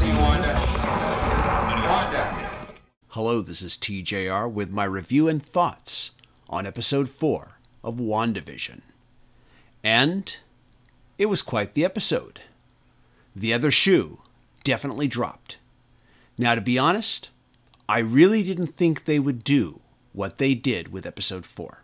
see Wanda. Wanda. Hello, this is TJR with my review and thoughts on episode 4 of WandaVision. And it was quite the episode. The other shoe definitely dropped. Now, to be honest, I really didn't think they would do what they did with episode 4.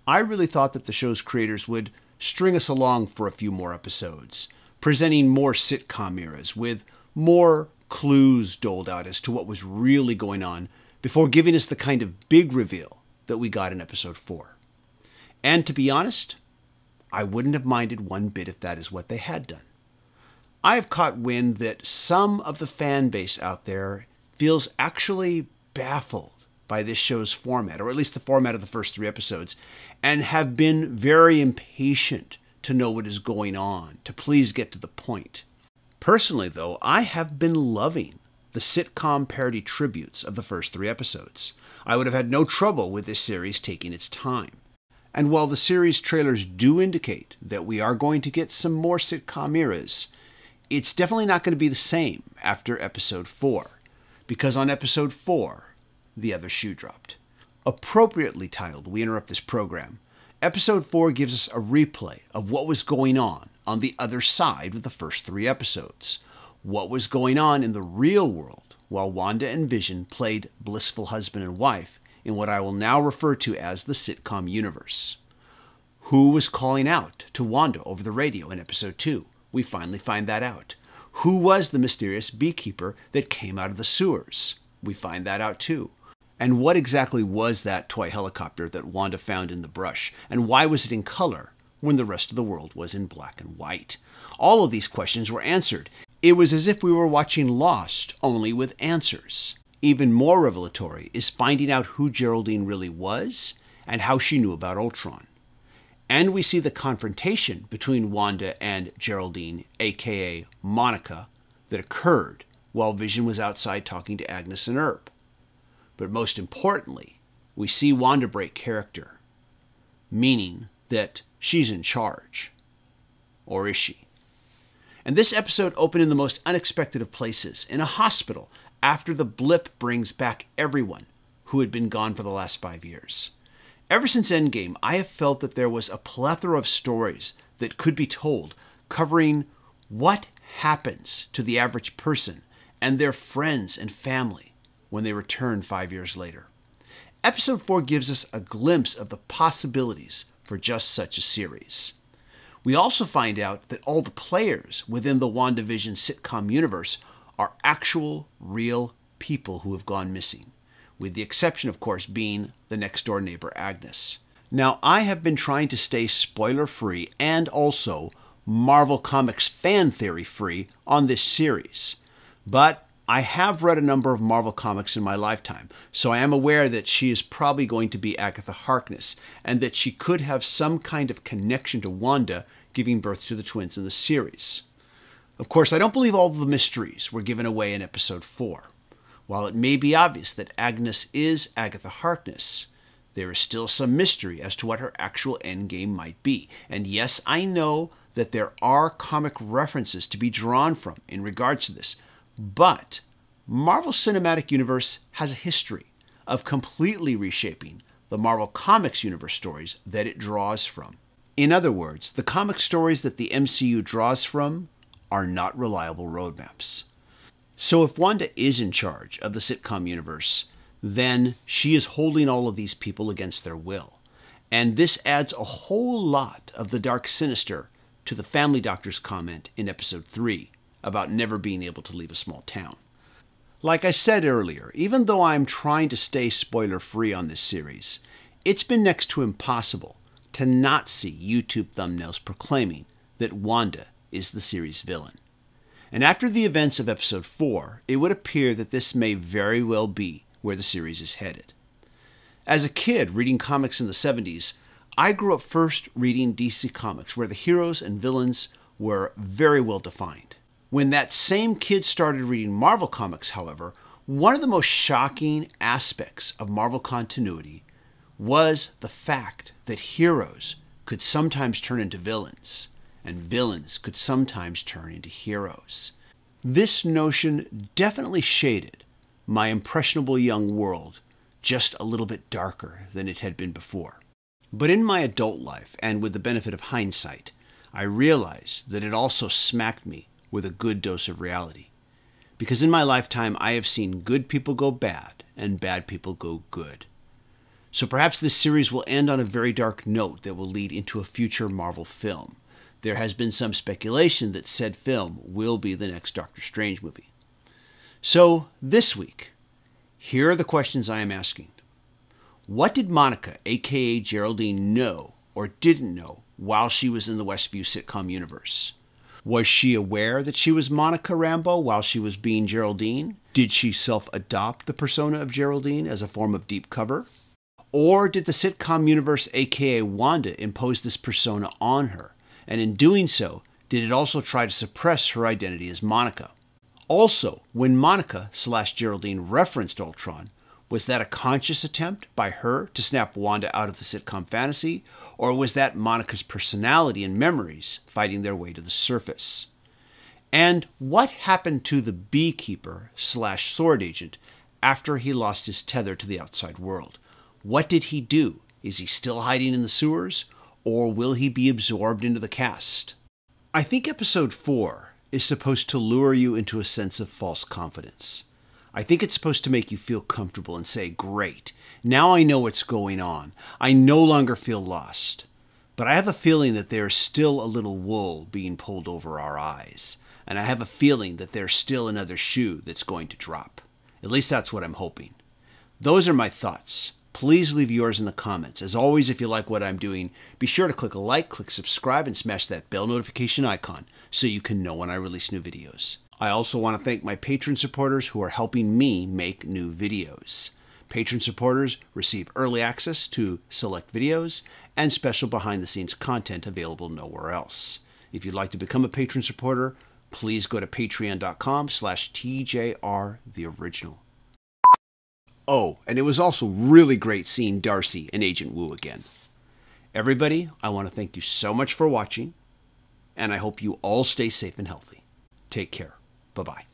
I really thought that the show's creators would string us along for a few more episodes, presenting more sitcom eras with more clues doled out as to what was really going on before giving us the kind of big reveal that we got in episode 4. And to be honest, I wouldn't have minded one bit if that is what they had done. I have caught wind that some of the fan base out there feels actually baffled by this show's format, or at least the format of the first 3 episodes, and have been very impatient to know what is going on, to please get to the point. Personally, though, I have been loving the sitcom parody tributes of the first 3 episodes. I would have had no trouble with this series taking its time. And while the series trailers do indicate that we are going to get some more sitcom eras, it's definitely not going to be the same after episode 4, because on episode 4, the other shoe dropped. Appropriately titled We Interrupt This Program, episode 4 gives us a replay of what was going on the other side of the first 3 episodes. What was going on in the real world while Wanda and Vision played blissful husband and wife in what I will now refer to as the sitcom universe. Who was calling out to Wanda over the radio in episode 2? We finally find that out. Who was the mysterious beekeeper that came out of the sewers? We find that out too. And what exactly was that toy helicopter that Wanda found in the brush? And why was it in color when the rest of the world was in black and white? All of these questions were answered. It was as if we were watching Lost, only with answers. Even more revelatory is finding out who Geraldine really was and how she knew about Ultron. And we see the confrontation between Wanda and Geraldine, aka Monica, that occurred while Vision was outside talking to Agnes and Herb. But most importantly, we see Wanda break character, meaning that she's in charge. Or is she? And this episode opened in the most unexpected of places, in a hospital, after the blip brings back everyone who had been gone for the last 5 years. Ever since Endgame, I have felt that there was a plethora of stories that could be told, covering what happens to the average person and their friends and family when they return 5 years later. Episode 4 gives us a glimpse of the possibilities for just such a series. We also find out that all the players within the WandaVision sitcom universe are actual, real people who have gone missing, with the exception, of course, being the next-door neighbor Agnes. Now, I have been trying to stay spoiler-free and also Marvel Comics fan theory-free on this series, but I have read a number of Marvel comics in my lifetime, so I am aware that she is probably going to be Agatha Harkness, and that she could have some kind of connection to Wanda giving birth to the twins in the series. Of course, I don't believe all of the mysteries were given away in episode 4. While it may be obvious that Agnes is Agatha Harkness, there is still some mystery as to what her actual endgame might be. And yes, I know that there are comic references to be drawn from in regards to this, but Marvel Cinematic Universe has a history of completely reshaping the Marvel Comics universe stories that it draws from. In other words, the comic stories that the MCU draws from are not reliable roadmaps. So if Wanda is in charge of the sitcom universe, then she is holding all of these people against their will. And this adds a whole lot of the dark sinister to the Family Doctor's comment in episode 3 about never being able to leave a small town. Like I said earlier, even though I'm trying to stay spoiler-free on this series, it's been next to impossible to not see YouTube thumbnails proclaiming that Wanda is the series villain. And after the events of episode 4, it would appear that this may very well be where the series is headed. As a kid reading comics in the 70s, I grew up first reading DC Comics, where the heroes and villains were very well defined. When that same kid started reading Marvel Comics, however, one of the most shocking aspects of Marvel continuity was the fact that heroes could sometimes turn into villains, and villains could sometimes turn into heroes. This notion definitely shaded my impressionable young world just a little bit darker than it had been before. But in my adult life, and with the benefit of hindsight, I realized that it also smacked me with a good dose of reality. Because in my lifetime, I have seen good people go bad and bad people go good. So perhaps this series will end on a very dark note that will lead into a future Marvel film. There has been some speculation that said film will be the next Doctor Strange movie. So this week, here are the questions I am asking. What did Monica, aka Geraldine, know or didn't know while she was in the Westview sitcom universe? Was she aware that she was Monica Rambeau while she was being Geraldine? Did she self-adopt the persona of Geraldine as a form of deep cover? Or did the sitcom universe, aka Wanda, impose this persona on her? And in doing so, did it also try to suppress her identity as Monica? Also, when Monica/Geraldine referenced Ultron, was that a conscious attempt by her to snap Wanda out of the sitcom fantasy, or was that Monica's personality and memories fighting their way to the surface? And what happened to the beekeeper/sword agent after he lost his tether to the outside world? What did he do? Is he still hiding in the sewers, or will he be absorbed into the cast? I think episode 4 is supposed to lure you into a sense of false confidence. I think it's supposed to make you feel comfortable and say, great, now I know what's going on. I no longer feel lost. But I have a feeling that there's still a little wool being pulled over our eyes. And I have a feeling that there's still another shoe that's going to drop. At least that's what I'm hoping. Those are my thoughts. Please leave yours in the comments. As always, if you like what I'm doing, be sure to click a like, click subscribe, and smash that bell notification icon so you can know when I release new videos. I also want to thank my Patreon supporters who are helping me make new videos. Patreon supporters receive early access to select videos and special behind-the-scenes content available nowhere else. If you'd like to become a Patreon supporter, please go to patreon.com/TJRTheOriginal. Oh, and it was also really great seeing Darcy and Agent Woo again. Everybody, I want to thank you so much for watching, and I hope you all stay safe and healthy. Take care. Bye-bye.